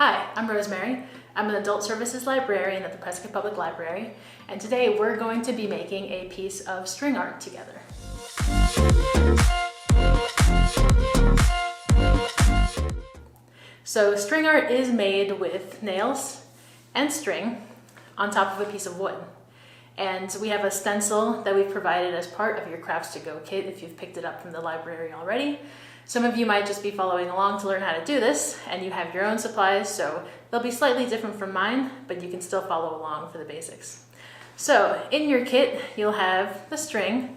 Hi, I'm Rosemary. I'm an adult services librarian at the Prescott Public Library, and today we're going to be making a piece of string art together. So string art is made with nails and string on top of a piece of wood. And we have a stencil that we've provided as part of your Crafts to Go kit if you've picked it up from the library already. Some of you might just be following along to learn how to do this, and you have your own supplies, so they'll be slightly different from mine, but you can still follow along for the basics. So in your kit, you'll have the string,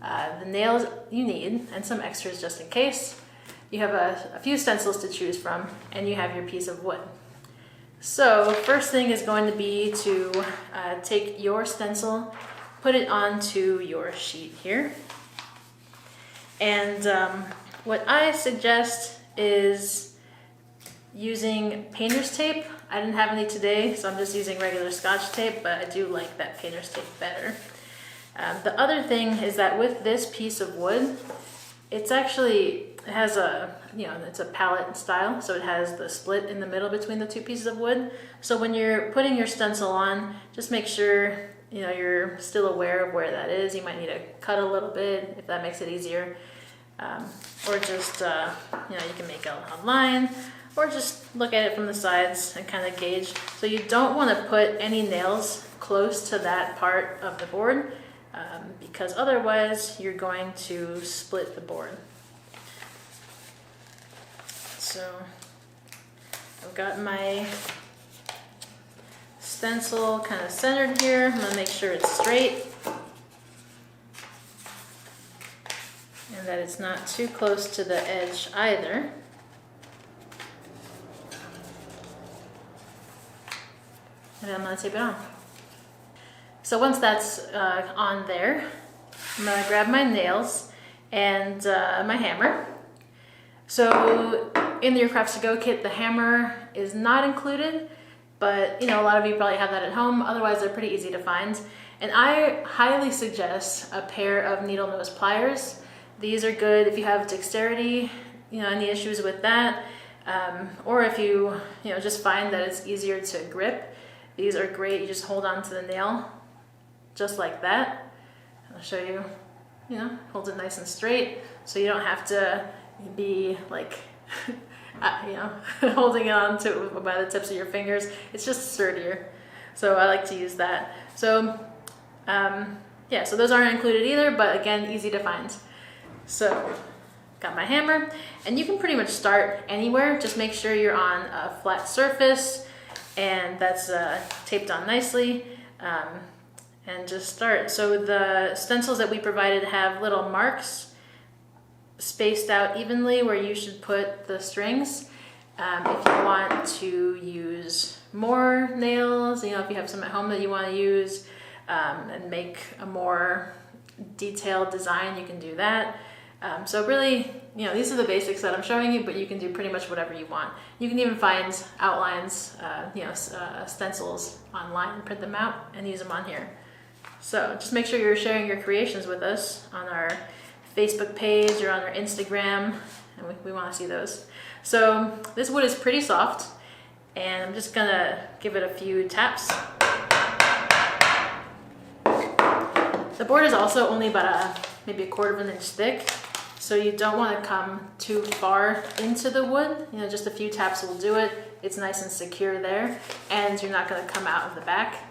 the nails you need, and some extras just in case. You have a few stencils to choose from, and you have your piece of wood. So first thing is going to be to take your stencil, put it onto your sheet here, and what I suggest is using painter's tape. I didn't have any today, so I'm just using regular Scotch tape, but I do like that painter's tape better. The other thing is that with this piece of wood, it has it's a palette style, so it has the split in the middle between the two pieces of wood. So when you're putting your stencil on, just make sure you're still aware of where that is. You might need to cut a little bit if that makes it easier. Or just, you can make a line, or just look at it from the sides and kind of gauge. So you don't want to put any nails close to that part of the board, because otherwise you're going to split the board. So I've got my stencil kind of centered here. I'm going to make sure it's straight, and that it's not too close to the edge either. And then I'm going to tape it on. So once that's on there, I'm going to grab my nails and my hammer. So in your Crafts to Go kit, the hammer is not included, but a lot of you probably have that at home. Otherwise, they're pretty easy to find. And I highly suggest a pair of needle nose pliers. These are good if you have dexterity, any issues with that, or if you, just find that it's easier to grip. These are great. You just hold on to the nail just like that. I'll show you, hold it nice and straight, so you don't have to be like, holding it on to by the tips of your fingers. It's just sturdier. So I like to use that. So, so those aren't included either, but again, easy to find. So, got my hammer, and you can pretty much start anywhere. Just make sure you're on a flat surface and that's taped on nicely, and just start. So the stencils that we provided have little marks spaced out evenly where you should put the strings. If you want to use more nails, if you have some at home that you want to use and make a more detailed design, you can do that. So really, these are the basics that I'm showing you, but you can do pretty much whatever you want. You can even find outlines, stencils online and print them out and use them on here. So just make sure you're sharing your creations with us on our Facebook page or on our Instagram, and we want to see those. So this wood is pretty soft, and I'm just gonna give it a few taps. The board is also only about maybe a quarter of an inch thick, so you don't want to come too far into the wood. Just a few taps will do it. It's nice and secure there, and you're not going to come out of the back.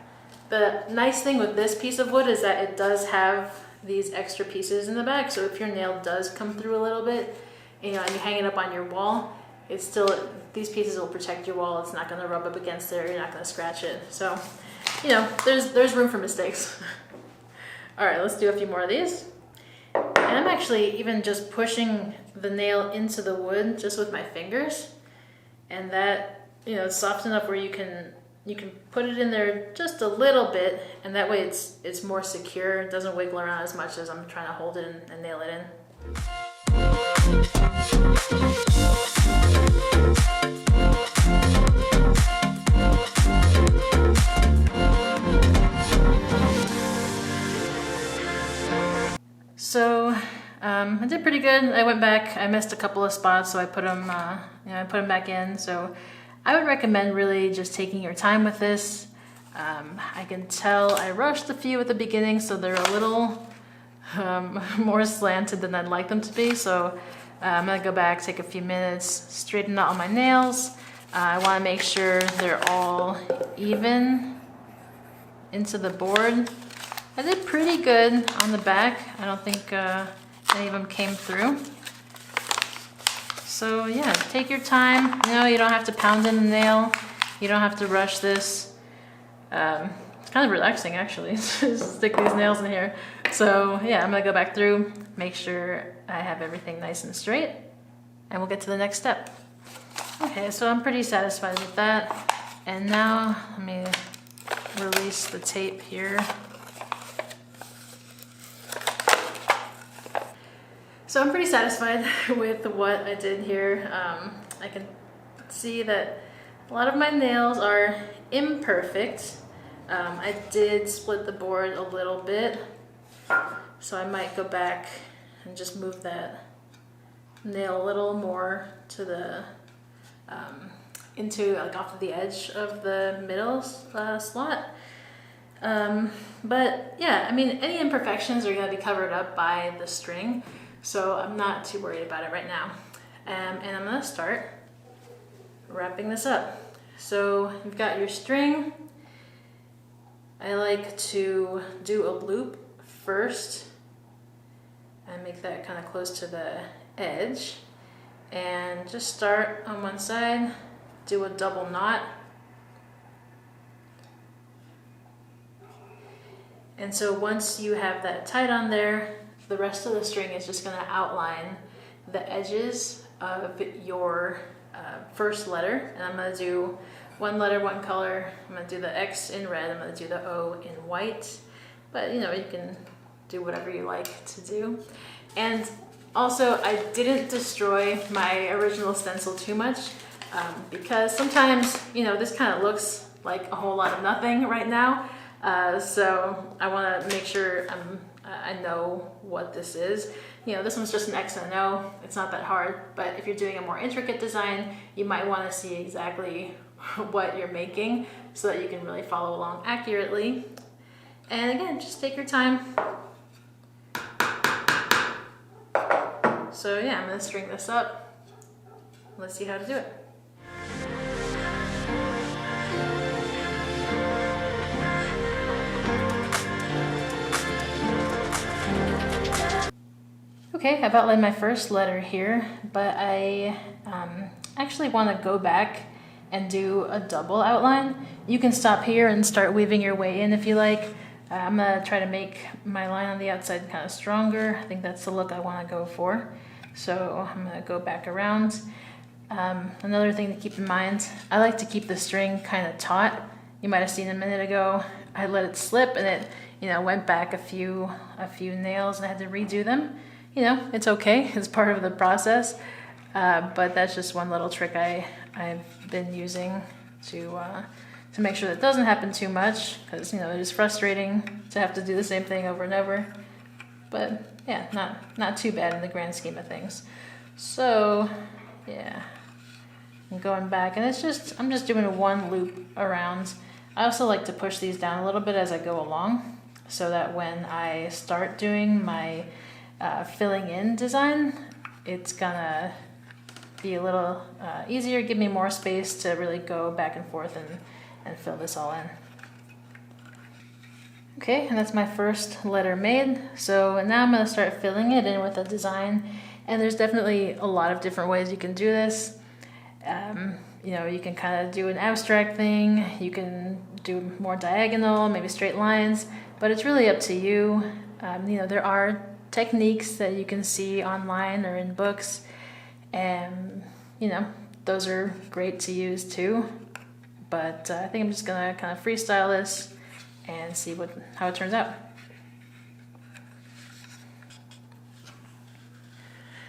The nice thing with this piece of wood is that it does have these extra pieces in the back, so if your nail does come through a little bit, and you hang it up on your wall, these pieces will protect your wall. It's not going to rub up against there. You're not going to scratch it. So, there's room for mistakes. All right, let's do a few more of these. And I'm actually even just pushing the nail into the wood just with my fingers, and that it's soft enough where you can put it in there just a little bit, and that way it's more secure. It doesn't wiggle around as much as I'm trying to hold it and nail it in. So I did pretty good. I went back. I missed a couple of spots, so I put them, back in. So I would recommend really just taking your time with this. I can tell I rushed a few at the beginning, so they're a little more slanted than I'd like them to be. So I'm gonna go back, take a few minutes, straighten out all my nails. I wanna make sure they're all even into the board. I did pretty good on the back. I don't think any of them came through. So yeah, take your time. You know, you don't have to pound in the nail. You don't have to rush this. It's kind of relaxing actually, just stick these nails in here. So yeah, I'm gonna go back through, make sure I have everything nice and straight, and we'll get to the next step. Okay, so I'm pretty satisfied with that. And now let me release the tape here. So I'm pretty satisfied with what I did here. I can see that a lot of my nails are imperfect. I did split the board a little bit, so I might go back and just move that nail a little more to the into like off of the edge of the middle slot. But yeah, I mean, any imperfections are going to be covered up by the string, so I'm not too worried about it right now. And I'm going to start wrapping this up. So you've got your string. I like to do a loop first and make that kind of close to the edge, and just start on one side, do a double knot. And so once you have that tied on there, the rest of the string is just going to outline the edges of your first letter. And I'm going to do one letter, one color. I'm going to do the X in red. I'm going to do the O in white. But you know, you can do whatever you like to do. And also, I didn't destroy my original stencil too much because sometimes, you know, this kind of looks like a whole lot of nothing right now. So I want to make sure I know what this is. You know, this one's just an X and an O. It's not that hard, but if you're doing a more intricate design, you might want to see exactly what you're making so that you can really follow along accurately. And again, just take your time. So yeah, I'm going to string this up. Let's see how to do it. Okay, I've outlined my first letter here, but I actually want to go back and do a double outline. You can stop here and start weaving your way in if you like. I'm going to try to make my line on the outside kind of stronger. I think that's the look I want to go for. So I'm going to go back around. Another thing to keep in mind, I like to keep the string kind of taut. You might have seen a minute ago, I let it slip and it, you know, went back a few nails and I had to redo them. You know, it's okay, it's part of the process, but that's just one little trick I've been using to make sure that doesn't happen too much, because, you know, it is frustrating to have to do the same thing over and over, but yeah, not too bad in the grand scheme of things. So yeah, I'm going back, and I'm just doing one loop around. I also like to push these down a little bit as I go along, so that when I start doing my filling in design, it's gonna be a little easier, give me more space to really go back and forth and fill this all in. Okay, and that's my first letter made. So now I'm gonna start filling it in with a design, and there's definitely a lot of different ways you can do this. You know, you can kind of do an abstract thing, you can do more diagonal, maybe straight lines, but it's really up to you. You know, there are techniques that you can see online or in books, and you know, those are great to use too, but I think I'm just gonna kind of freestyle this and see how it turns out.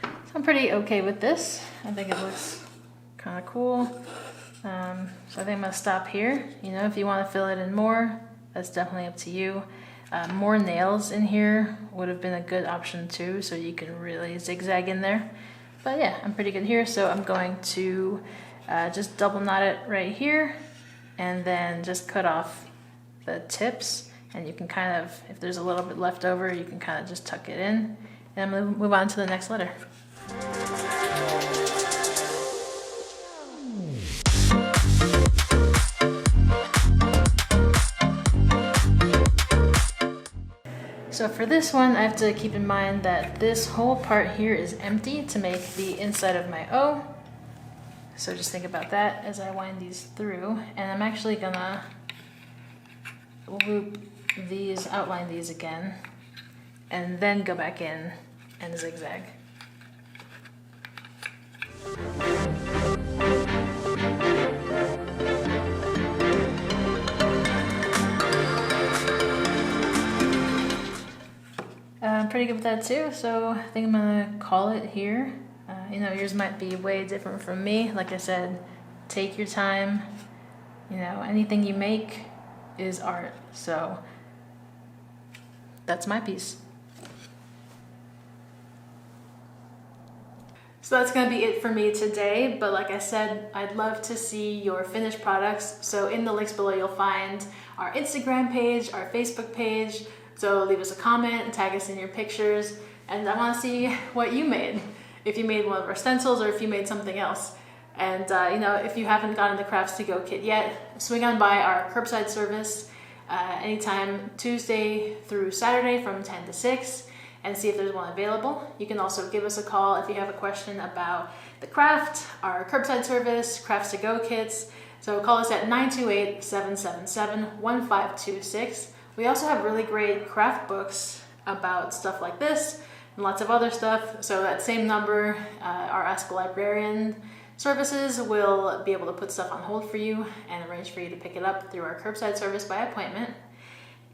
So I'm pretty okay with this. I think it looks kind of cool. So I think I'm gonna stop here. You know, if you want to fill it in more, that's definitely up to you. More nails in here would have been a good option too, so you can really zigzag in there. But yeah, I'm pretty good here, so I'm going to just double knot it right here, and then just cut off the tips. And you can kind of, if there's a little bit left over, you can kind of just tuck it in. And I'm going to move on to the next letter. So for this one, I have to keep in mind that this whole part here is empty to make the inside of my O. So just think about that as I wind these through. And I'm actually gonna loop these, outline these again, and then go back in and zigzag. I'm pretty good with that too, so I think I'm gonna call it here. You know, yours might be way different from me. Like I said, take your time. You know, anything you make is art, so that's my piece. So that's going to be it for me today, but like I said, I'd love to see your finished products. So in the links below, you'll find our Instagram page, our Facebook page. So leave us a comment and tag us in your pictures. And I want to see what you made. If you made one of our stencils or if you made something else. And you know, if you haven't gotten the Crafts to Go kit yet, swing on by our curbside service anytime Tuesday through Saturday from 10 to 6 and see if there's one available. You can also give us a call if you have a question about the craft, our curbside service, Crafts to Go kits. So call us at 928-777-1526. We also have really great craft books about stuff like this and lots of other stuff. So that same number, our Ask a Librarian services will be able to put stuff on hold for you and arrange for you to pick it up through our curbside service by appointment.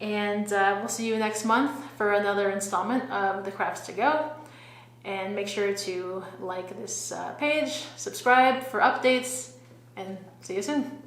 And we'll see you next month for another installment of the Crafts to Go. And make sure to like this page, subscribe for updates, and see you soon.